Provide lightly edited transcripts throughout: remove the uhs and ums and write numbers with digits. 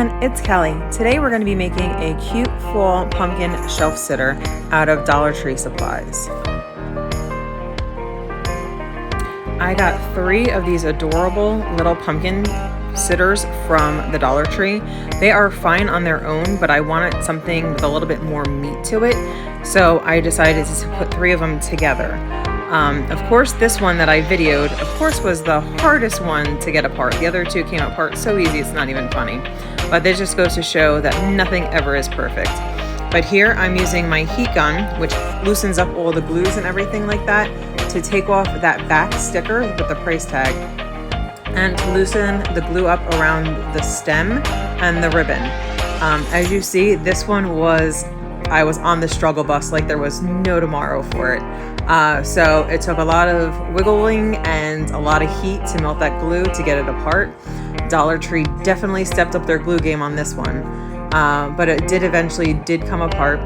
everyone, it's Kelly. Today we're going to be making a cute fall pumpkin shelf sitter out of Dollar Tree supplies. I got 3 of these adorable little pumpkin sitters from the Dollar Tree. They are fine on their own, but I wanted something with a little bit more meat to it, so I decided to put 3 of them together. Of course, this one that I videoed, of course, was the hardest one to get apart. The other 2 came apart so easy, it's not even funny. But this just goes to show that nothing ever is perfect. But here I'm using my heat gun, which loosens up all the glues and everything like that, to take off that back sticker with the price tag and to loosen the glue up around the stem and the ribbon. As you see, this one I was on the struggle bus like there was no tomorrow for it. So it took a lot of wiggling and a lot of heat to melt that glue to get it apart. Dollar Tree definitely stepped up their glue game on this one, but it eventually did come apart.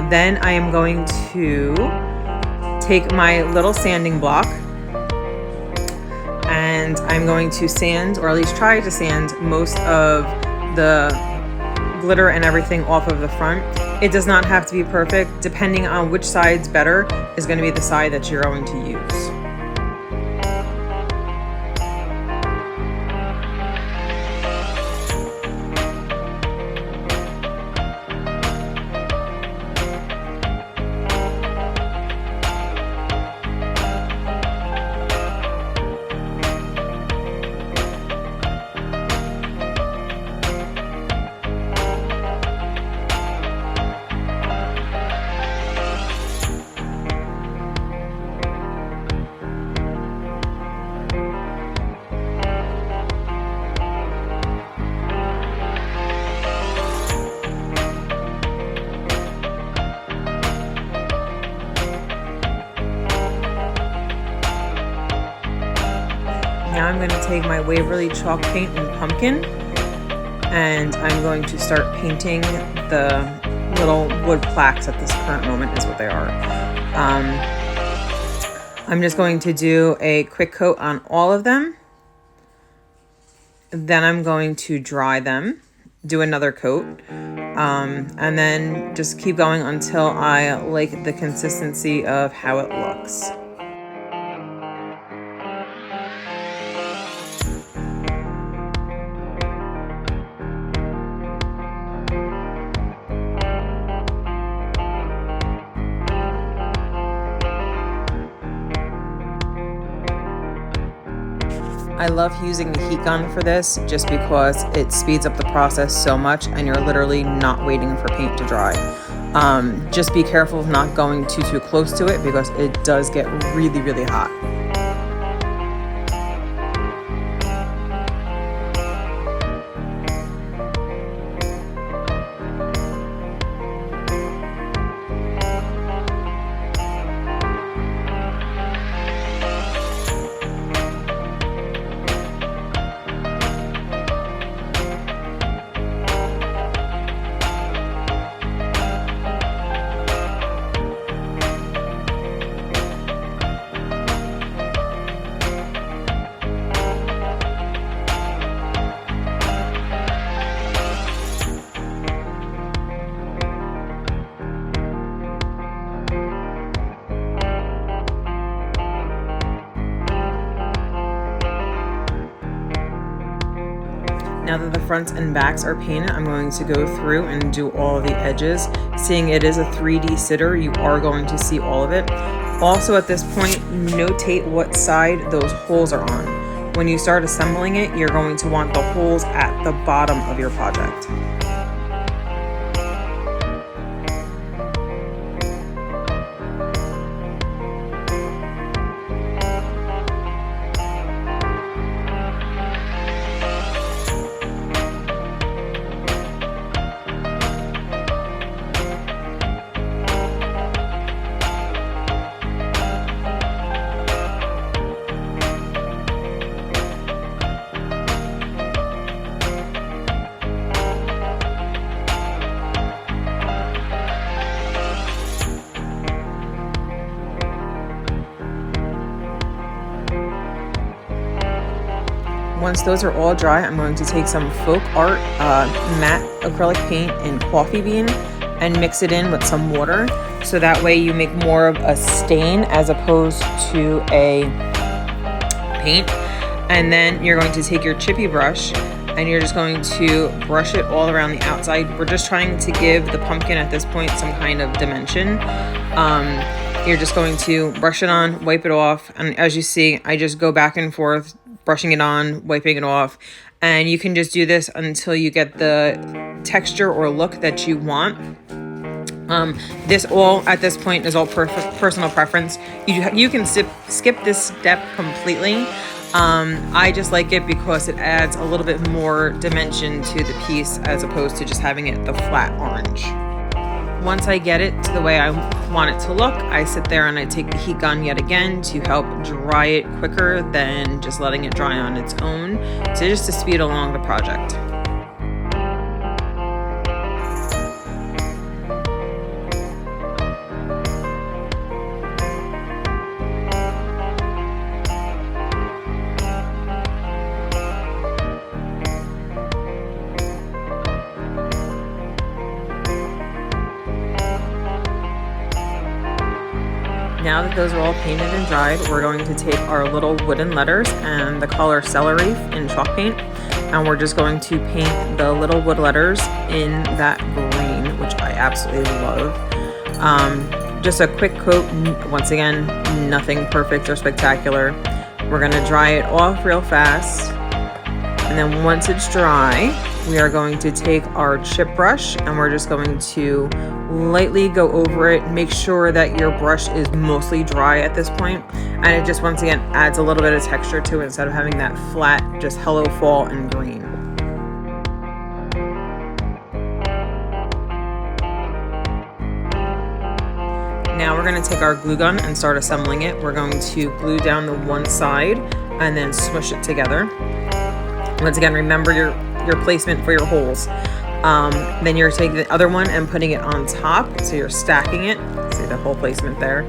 Then I am going to take my little sanding block and I'm going to sand, or at least try to sand, most of the glitter and everything off of the front. It does not have to be perfect. Depending on which side's better is going to be the side that you're going to use. Now I'm going to take my Waverly chalk paint and pumpkin, and I'm going to start painting the little wood plaques at this current moment is what they are. I'm just going to do a quick coat on all of them. Then I'm going to dry them, do another coat, and then just keep going until I like the consistency of how it looks. I love using the heat gun for this just because it speeds up the process so much and you're literally not waiting for paint to dry. Just be careful of not going too close to it because it does get really hot. Now that the fronts and backs are painted, I'm going to go through and do all of the edges. Seeing it is a 3D sitter, you are going to see all of it. Also at this point, notate what side those holes are on. When you start assembling it, you're going to want the holes at the bottom of your project. once those are all dry, I'm going to take some Folk Art matte acrylic paint in Coffee Bean and mix it in with some water, so that way you make more of a stain as opposed to a paint. And then you're going to take your chippy brush and you're just going to brush it all around the outside. We're just trying to give the pumpkin at this point some kind of dimension. You're just going to brush it on, wipe it off, and as you see, I just go back and forth, brushing it on, wiping it off, and you can just do this until you get the texture or look that you want. This all at this point is all personal preference. You can skip this step completely. I just like it because it adds a little bit more dimension to the piece as opposed to just having it the flat orange. Once I get it to the way I want it to look, I sit there and I take the heat gun yet again to help dry it quicker than just letting it dry on its own, so just to speed along the project. Now that those are all painted and dried, we're going to take our little wooden letters and the color celery in chalk paint, and we're just going to paint the little wood letters in that green, which I absolutely love. Just a quick coat, once again, nothing perfect or spectacular. We're gonna dry it off real fast, and then once it's dry, we are going to take our chip brush and we're just going to lightly go over it. Make sure that your brush is mostly dry at this point, and it just once again adds a little bit of texture to it instead of having that flat just hello fall and green. Now we're going to take our glue gun and start assembling it. We're going to glue down the one side and then smush it together. Once again, remember your placement for your holes. Then you're taking the other one and putting it on top, so you're stacking it. See the whole placement there.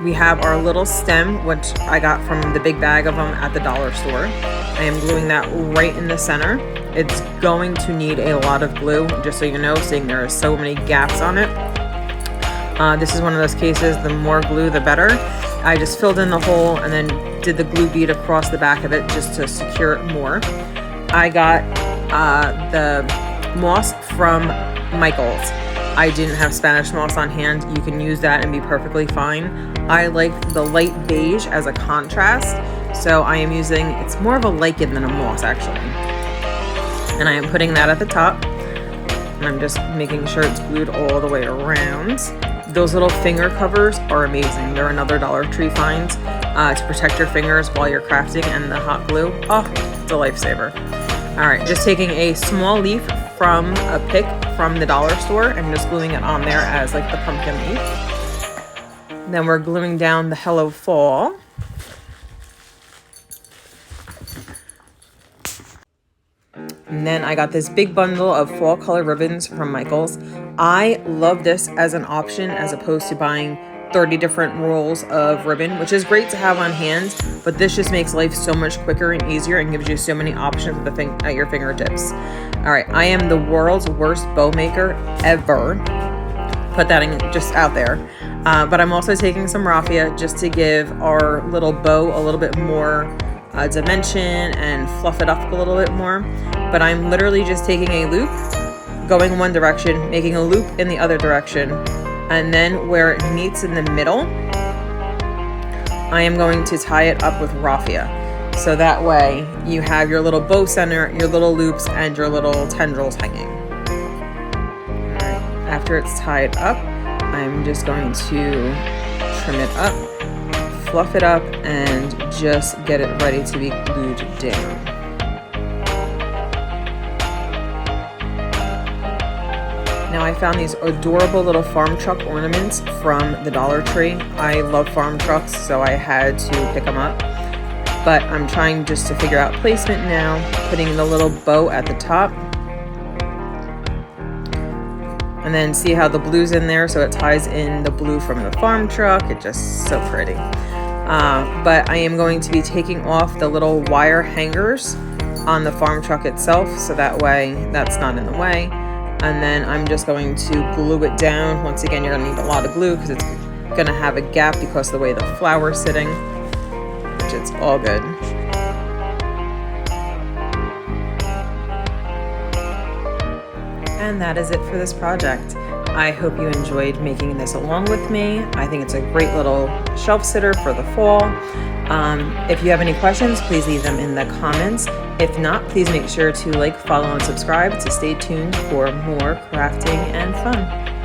We have our little stem, which I got from the big bag of them at the dollar store. I am gluing that right in the center. It's going to need a lot of glue, just so you know, seeing there are so many gaps on it. This is one of those cases, the more glue the better. I just filled in the hole and then did the glue bead across the back of it just to secure it more. I got the moss from Michael's. I didn't have Spanish moss on hand. You can use that and be perfectly fine. I like the light beige as a contrast, so I am using, it's more of a lichen than a moss actually. And I am putting that at the top, and I'm just making sure it's glued all the way around. Those little finger covers are amazing. They're another Dollar Tree find to protect your fingers while you're crafting, and the hot glue, oh, it's a lifesaver. All right, just taking a small leaf from a pick from the dollar store and just gluing it on there as like the pumpkin leaf. Then we're gluing down the Hello Fall. And then I got this big bundle of fall color ribbons from Michael's. I love this as an option as opposed to buying 30 different rolls of ribbon, which is great to have on hand, but this just makes life so much quicker and easier and gives you so many options at your fingertips. All right, I am the world's worst bow maker ever. Put that in just out there. But I'm also taking some raffia just to give our little bow a little bit more dimension and fluff it up a little bit more. But I'm literally just taking a loop, going one direction, making a loop in the other direction, and then where it meets in the middle, I am going to tie it up with raffia. So that way you have your little bow center, your little loops, and your little tendrils hanging. All right, after it's tied up, I'm just going to trim it up, fluff it up, and just get it ready to be glued down. Now I found these adorable little farm truck ornaments from the Dollar Tree. I love farm trucks, so I had to pick them up. But I'm trying just to figure out placement now, putting the little bow at the top. And then see how the blue's in there, so it ties in the blue from the farm truck. It's just so pretty. But I am going to be taking off the little wire hangers on the farm truck itself, so that way that's not in the way. And then I'm just going to glue it down. Once again, you're gonna need a lot of glue because it's gonna have a gap because of the way the flower's sitting, which it's all good. And that is it for this project. I hope you enjoyed making this along with me. I think it's a great little shelf sitter for the fall. If you have any questions, please leave them in the comments. If not, please make sure to like, follow, and subscribe to stay tuned for more crafting and fun.